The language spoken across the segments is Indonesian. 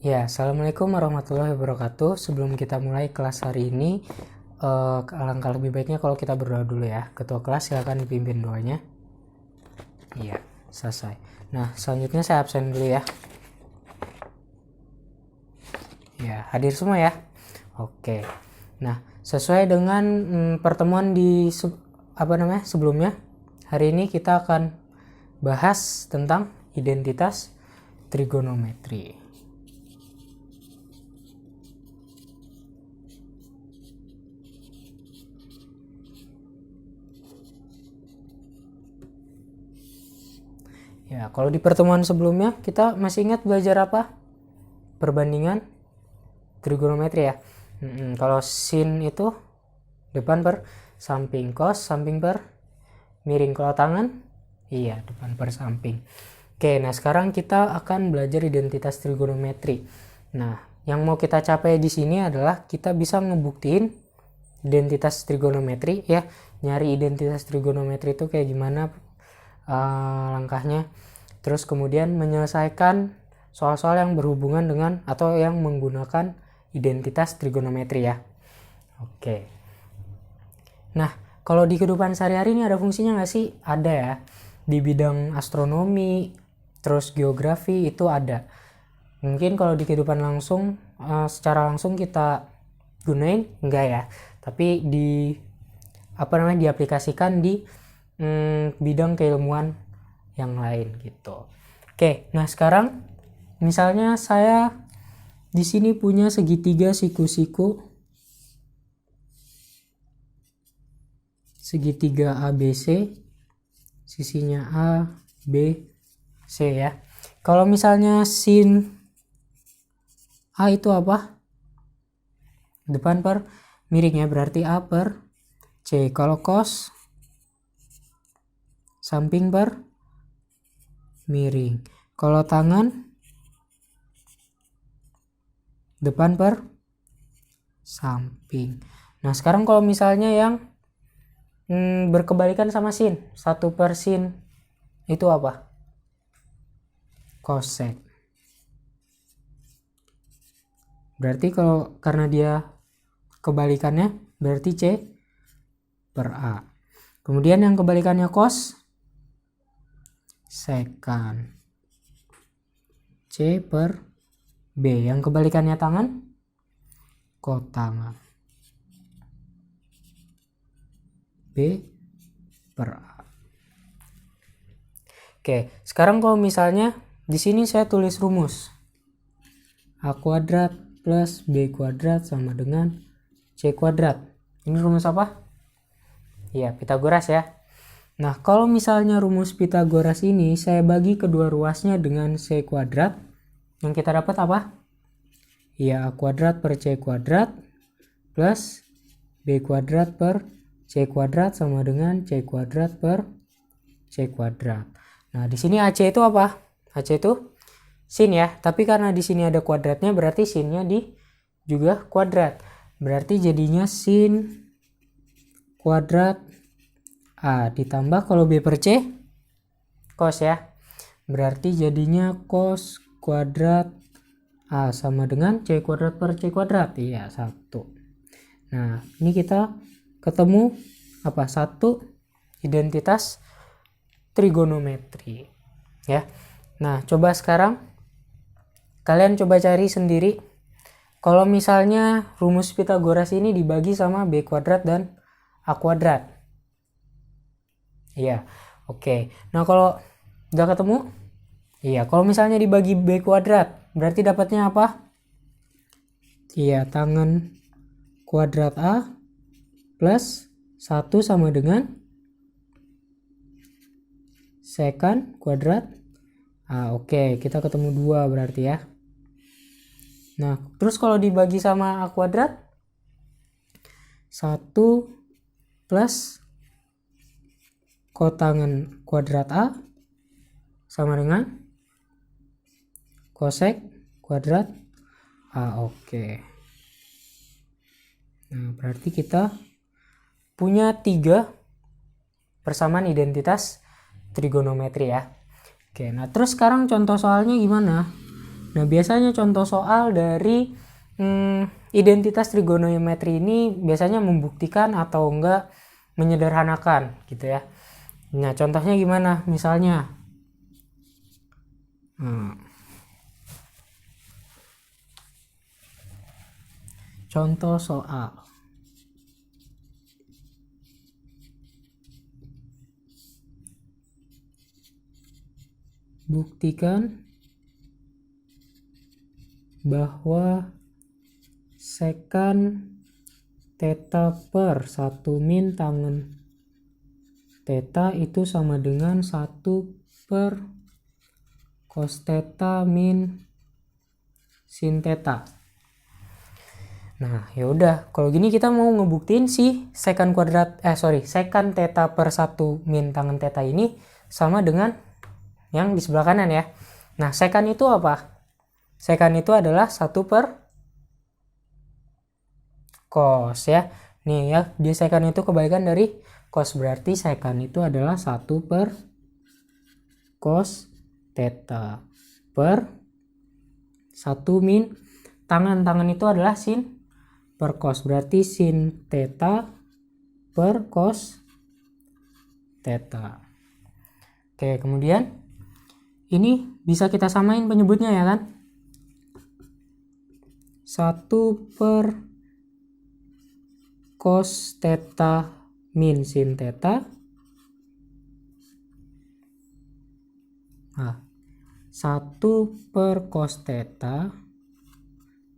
Ya, Assalamualaikum warahmatullahi wabarakatuh. Sebelum kita mulai kelas hari ini, alangkah lebih baiknya kalau kita berdoa dulu ya. Ketua kelas silakan dipimpin doanya. Iya, selesai. Nah, selanjutnya saya absen dulu ya. Ya, hadir semua ya. Oke. Nah, sesuai dengan pertemuan di sebelumnya, hari ini kita akan bahas tentang identitas trigonometri. Ya, kalau di pertemuan sebelumnya kita masih ingat belajar apa? Perbandingan trigonometri ya. Kalau sin itu depan per samping, cos samping per miring. Kalau tangan, iya depan per samping. Oke, nah sekarang kita akan belajar identitas trigonometri. Nah, yang mau kita capai di sini adalah kita bisa ngebuktiin identitas trigonometri ya. Nyari identitas trigonometri itu kayak gimana langkahnya. Terus kemudian menyelesaikan soal-soal yang berhubungan dengan atau yang menggunakan identitas trigonometri ya. Oke. Nah, kalau di kehidupan sehari-hari ini ada fungsinya nggak sih? Ada ya. Di bidang astronomi, terus geografi itu ada. Mungkin kalau di kehidupan langsung, secara langsung kita gunain enggak ya. Tapi diaplikasikan di bidang keilmuan yang lain gitu. Oke, nah sekarang misalnya saya di sini punya segitiga siku-siku, segitiga ABC, sisinya A, B, C ya. Kalau misalnya sin A itu apa? Depan per miring ya, berarti A per C. Kalau cos samping per miring. Kalau tangan depan per samping. Nah sekarang kalau misalnya yang berkebalikan sama sin, 1 per sin itu apa? Cosec. Berarti karena dia kebalikannya berarti C per A. Kemudian yang kebalikannya cos, sekan. C per B. Yang kebalikannya tangan, kotangan. B per A. Oke, sekarang kalau misalnya di sini saya tulis rumus. A kuadrat plus B kuadrat sama dengan C kuadrat. Ini rumus apa? Ya, Pitagoras ya. Nah, kalau misalnya rumus Pitagoras ini saya bagi kedua ruasnya dengan C kuadrat, yang kita dapat apa? Ya, A kuadrat per C kuadrat plus B kuadrat per C kuadrat sama dengan C kuadrat per C kuadrat. Nah, di sini AC itu apa? AC itu sin ya, tapi karena di sini ada kuadratnya berarti sinnya juga kuadrat. Berarti jadinya sin kuadrat A ditambah kalau B per C cos ya. Berarti jadinya cos kuadrat A sama dengan C kuadrat per C kuadrat. Iya, 1. Nah, ini kita ketemu apa? 1 identitas trigonometri ya. Nah, coba sekarang kalian coba cari sendiri kalau misalnya rumus Pitagoras ini dibagi sama B kuadrat dan A kuadrat. Iya, oke. Nah, kalau udah ketemu, iya, kalau misalnya dibagi B kuadrat berarti dapatnya apa? Iya, tangan kuadrat A plus 1 sama dengan sekan kuadrat A. Oke, kita ketemu 2 berarti ya. Nah, terus kalau dibagi sama A kuadrat, 1 plus kotangan kuadrat A sama dengan kosek kuadrat A. Oke. Nah, berarti kita punya 3 persamaan identitas trigonometri ya. Oke, nah terus sekarang contoh soalnya gimana? Nah, biasanya contoh soal dari identitas trigonometri ini biasanya membuktikan atau enggak menyederhanakan gitu ya. Nah, contohnya gimana? Misalnya contoh soal. Buktikan bahwa sekan theta per 1 min tangen theta itu sama dengan 1 per cos theta min sin theta. Nah, ya udah, kalau gini kita mau ngebuktiin si sekan theta per 1 min tangen theta ini sama dengan yang di sebelah kanan ya. Nah, sekan itu apa? Sekan itu adalah 1 per cos ya. Nih ya, di sekan itu kebalikan dari cos, berarti sekan itu adalah 1 per cos theta per 1 min tangan itu adalah sin per cos, berarti sin theta per cos theta. Oke, kemudian ini bisa kita samain penyebutnya ya kan. 1 per cos theta min sin theta. Nah, 1 per cos theta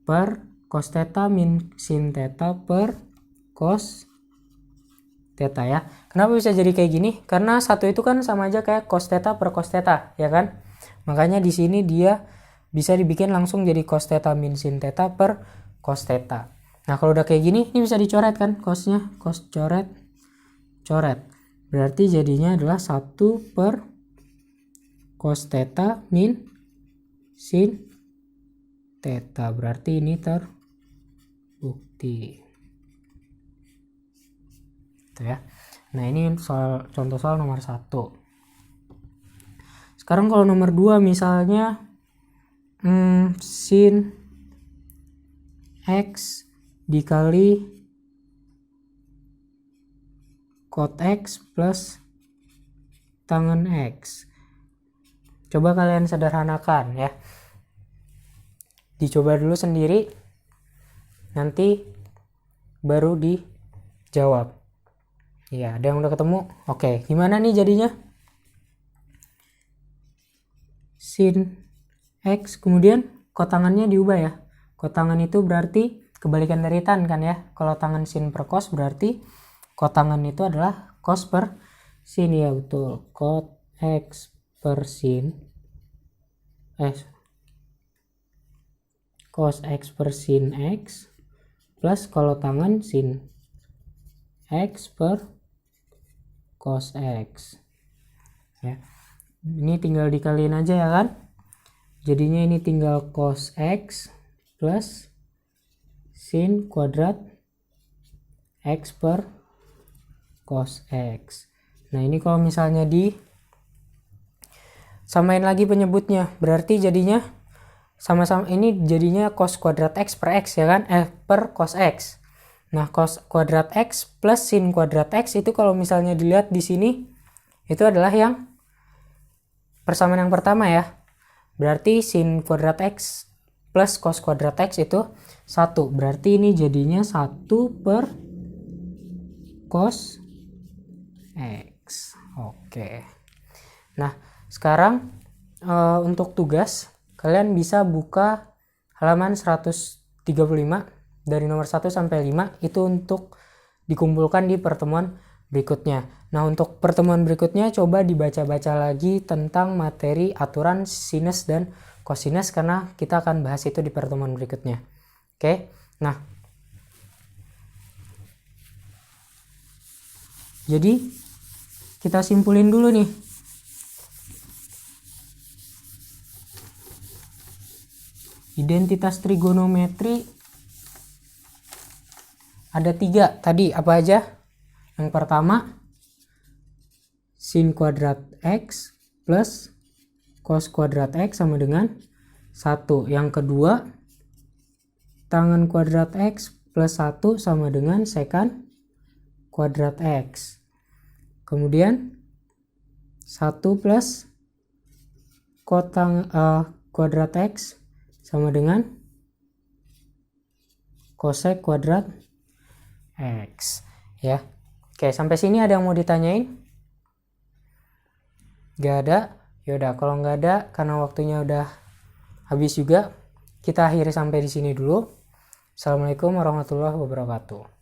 per cos theta min sin theta per cos theta ya. Kenapa bisa jadi kayak gini? Karena satu itu kan sama aja kayak cos theta per cos theta, ya kan? Makanya di sini dia bisa dibikin langsung jadi cos theta min sin theta per cos theta. Nah, kalau udah kayak gini, ini bisa dicoret kan cosnya, cos coret. Berarti jadinya adalah 1 per cos theta min sin theta. Berarti ini terbukti. Ya. Nah, ini contoh soal nomor 1. Sekarang kalau nomor 2 misalnya sin x dikali cot x plus tangen x. Coba kalian sederhanakan ya. Dicoba dulu sendiri, nanti baru dijawab. Ya, ada yang udah ketemu? Oke, gimana nih jadinya? Sin X, kemudian kotangannya diubah ya. Kotangan itu berarti kebalikan dari tan kan ya. Kalau tangan sin per cos berarti kotangan itu adalah cos per sin ya, betul. Cot X per sin cos X per sin X plus kalau tangan sin X per cos X ya. Ini tinggal dikaliin aja ya kan, jadinya ini tinggal cos X plus sin kuadrat X per cos X. Nah, ini kalau misalnya samain lagi penyebutnya, berarti jadinya sama-sama, ini jadinya cos kuadrat X per X ya kan, per cos X. Nah, cos kuadrat X plus sin kuadrat X itu kalau misalnya dilihat di sini itu adalah yang persamaan yang pertama ya. Berarti sin kuadrat X plus cos kuadrat X itu 1. Berarti ini jadinya 1 per cos X. Oke. Nah, sekarang untuk tugas kalian bisa buka halaman 135 dari nomor 1 sampai 5 itu untuk dikumpulkan di pertemuan berikutnya. Nah, untuk pertemuan berikutnya coba dibaca-baca lagi tentang materi aturan sinus dan kosinus karena kita akan bahas itu di pertemuan berikutnya. Oke. Nah, jadi kita simpulin dulu nih. Identitas trigonometri ada 3 tadi, apa aja? Yang pertama sin kuadrat X plus cos kuadrat X sama dengan 1. Yang kedua, tangen kuadrat X plus 1 sama dengan sekant kuadrat X. Kemudian 1 plus kuadrat X sama dengan kosek kuadrat X. Ya. Oke, sampai sini ada yang mau ditanyain? Gak ada? Yaudah, kalau nggak ada, karena waktunya udah habis juga, kita akhiri sampai di sini dulu. Assalamualaikum warahmatullahi wabarakatuh.